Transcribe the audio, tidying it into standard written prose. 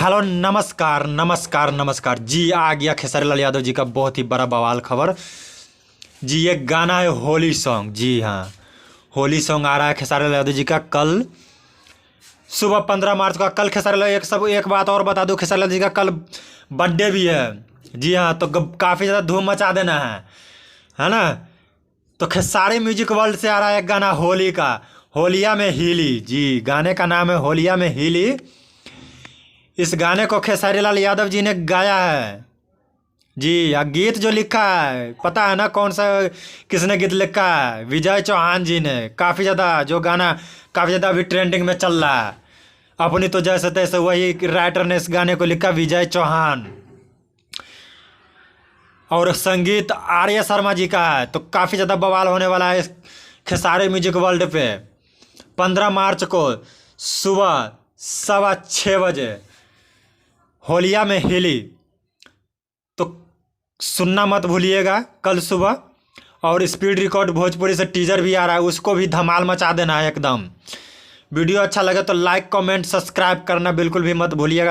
Hello नमस्कार नमस्कार नमस्कार जी। आ गया खेसारी लाल यादव जी का बहुत ही बड़ा बवाल खबर। जी ये गाना है होली सॉन्ग। जी हाँ, होली सॉन्ग आ रहा है खेसारी लाल यादव जी का कल सुबह 15 मार्च का। कल खेसारी लाल एक बात और बता दूं, खेसारी लाल जी का कल बर्थडे भी है। जी हाँ, तो काफ़ी ज़्यादा धूम मचा देना है ना। तो खेसारी म्यूजिक वर्ल्ड से आ रहा है एक गाना होली का, होलिया में हिली। जी गाने का नाम है होलिया में हिली। इस गाने को खेसारी लाल यादव जी ने गाया है। जी गीत जो लिखा है पता है ना कौन सा, किसने गीत लिखा है? विजय चौहान जी ने। काफ़ी ज़्यादा जो गाना काफ़ी ज़्यादा अभी ट्रेंडिंग में चल रहा है। अपनी तो जैसे तैसे वही राइटर ने इस गाने को लिखा, विजय चौहान। और संगीत आर्य शर्मा जी का है। तो काफ़ी ज़्यादा बवाल होने वाला है इस खेसारी म्यूजिक वर्ल्ड पे 15 मार्च को सुबह 6:15 बजे होलिया में हिली। तो सुनना मत भूलिएगा कल सुबह। और स्पीड रिकॉर्ड भोजपुरी से टीजर भी आ रहा है, उसको भी धमाल मचा देना है एकदम। वीडियो अच्छा लगे तो लाइक कमेंट सब्सक्राइब करना बिल्कुल भी मत भूलिएगा।